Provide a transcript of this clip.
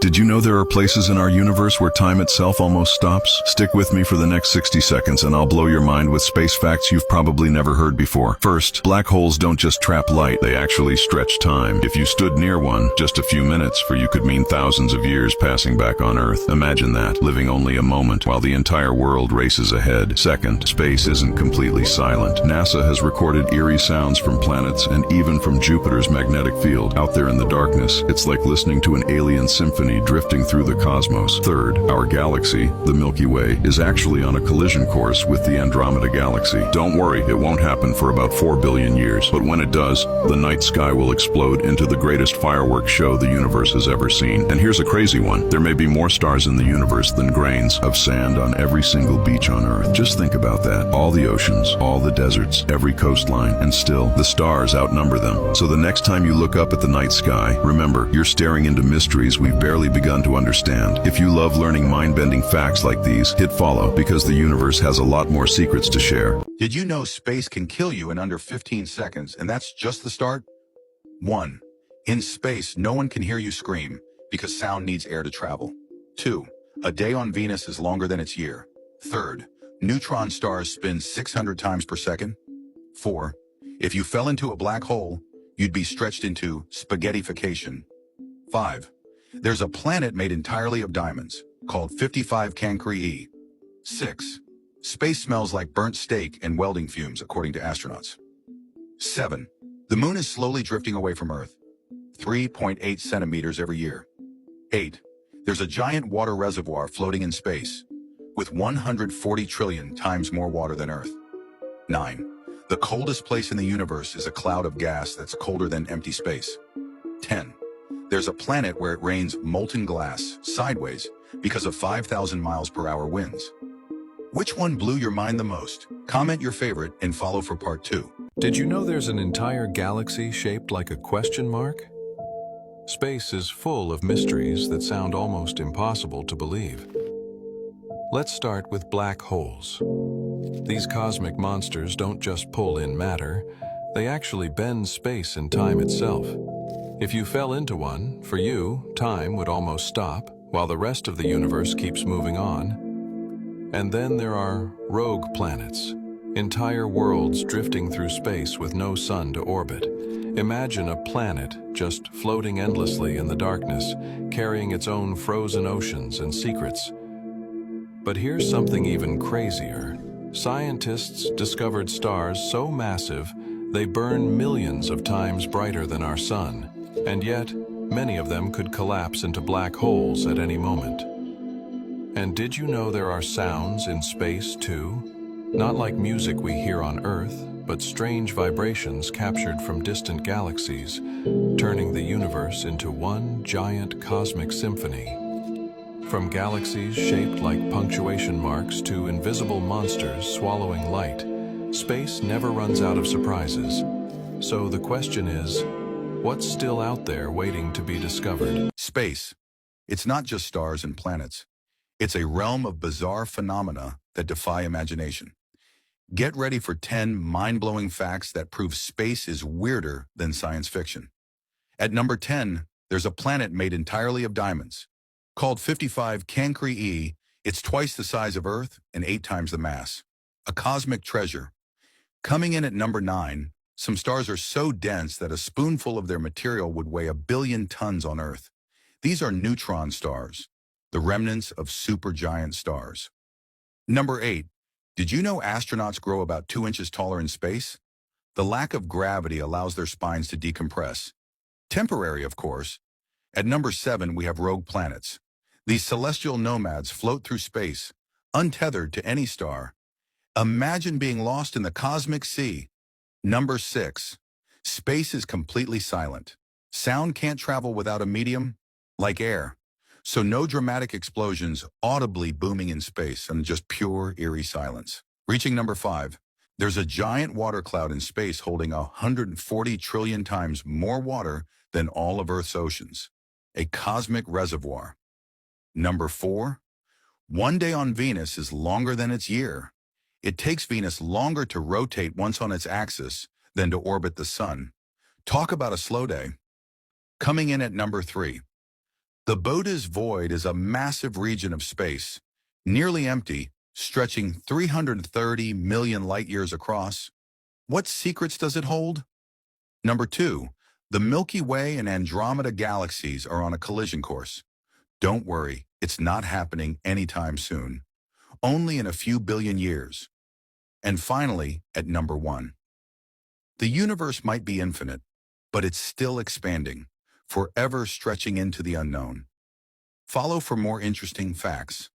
Did you know there are places in our universe where time itself almost stops? Stick with me for the next 60 seconds and I'll blow your mind with space facts you've probably never heard before. First, black holes don't just trap light, they actually stretch time. If you stood near one, just a few minutes for you could mean thousands of years passing back on Earth. Imagine that, living only a moment while the entire world races ahead. Second, space isn't completely silent. NASA has recorded eerie sounds from planets and even from Jupiter's magnetic field. Out there in the darkness, it's like listening to an alien symphony drifting through the cosmos. Third, our galaxy, the Milky Way, is actually on a collision course with the Andromeda Galaxy. Don't worry, it won't happen for about 4 billion years, but when it does, the night sky will explode into the greatest fireworks show the universe has ever seen. And here's a crazy one. There may be more stars in the universe than grains of sand on every single beach on Earth. Just think about that. All the oceans, all the deserts, every coastline, and still, the stars outnumber them. So the next time you look up at the night sky, remember, you're staring into mysteries we've barely begun to understand. If you love learning mind-bending facts like these, hit follow because the universe has a lot more secrets to share. Did you know space can kill you in under 15 seconds, and that's just the start? 1. In space, no one can hear you scream because sound needs air to travel. 2. A day on Venus is longer than its year. 3rd, neutron stars spin 600 times per second. 4. If you fell into a black hole, you'd be stretched into spaghettification. 5. There's a planet made entirely of diamonds, called 55 Cancri E. 6. Space smells like burnt steak and welding fumes, according to astronauts. 7. The moon is slowly drifting away from Earth, 3.8 centimeters every year. 8. There's a giant water reservoir floating in space, with 140 trillion times more water than Earth. 9. The coldest place in the universe is a cloud of gas that's colder than empty space. 10. There's a planet where it rains molten glass sideways because of 5,000 miles per hour winds. Which one blew your mind the most? Comment your favorite and follow for part 2. Did you know there's an entire galaxy shaped like a question mark? Space is full of mysteries that sound almost impossible to believe. Let's start with black holes. These cosmic monsters don't just pull in matter, they actually bend space and time itself. If you fell into one, for you, time would almost stop, while the rest of the universe keeps moving on. And then there are rogue planets, entire worlds drifting through space with no sun to orbit. Imagine a planet just floating endlessly in the darkness, carrying its own frozen oceans and secrets. But here's something even crazier. Scientists discovered stars so massive, they burn millions of times brighter than our sun. And yet, many of them could collapse into black holes at any moment. And did you know there are sounds in space too? Not like music we hear on Earth, but strange vibrations captured from distant galaxies, turning the universe into one giant cosmic symphony. From galaxies shaped like punctuation marks to invisible monsters swallowing light, space never runs out of surprises. So the question is, what's still out there waiting to be discovered? Space. It's not just stars and planets. It's a realm of bizarre phenomena that defy imagination. Get ready for 10 mind-blowing facts that prove space is weirder than science fiction. At number 10, there's a planet made entirely of diamonds. Called 55 Cancri E, it's twice the size of Earth and 8 times the mass. A cosmic treasure. Coming in at number 9, some stars are so dense that a spoonful of their material would weigh 1 billion tons on Earth. These are neutron stars, the remnants of supergiant stars. Number 8. Did you know astronauts grow about 2 inches taller in space? The lack of gravity allows their spines to decompress. Temporary, of course. At number 7, we have rogue planets. These celestial nomads float through space, untethered to any star. Imagine being lost in the cosmic sea. Number 6. Space is completely silent. Sound can't travel without a medium, like air. So no dramatic explosions audibly booming in space and just pure, eerie silence. Reaching number 5. There's a giant water cloud in space holding 140 trillion times more water than all of Earth's oceans. A cosmic reservoir. Number 4. One day on Venus is longer than its year. It takes Venus longer to rotate once on its axis than to orbit the sun. Talk about a slow day. Coming in at number 3. The Bode's void is a massive region of space, nearly empty, stretching 330 million light-years across. What secrets does it hold? Number 2, the Milky Way and Andromeda galaxies are on a collision course. Don't worry, it's not happening anytime soon, only in a few billion years. And finally, at number 1, the universe might be infinite, but it's still expanding, forever stretching into the unknown. Follow for more interesting facts.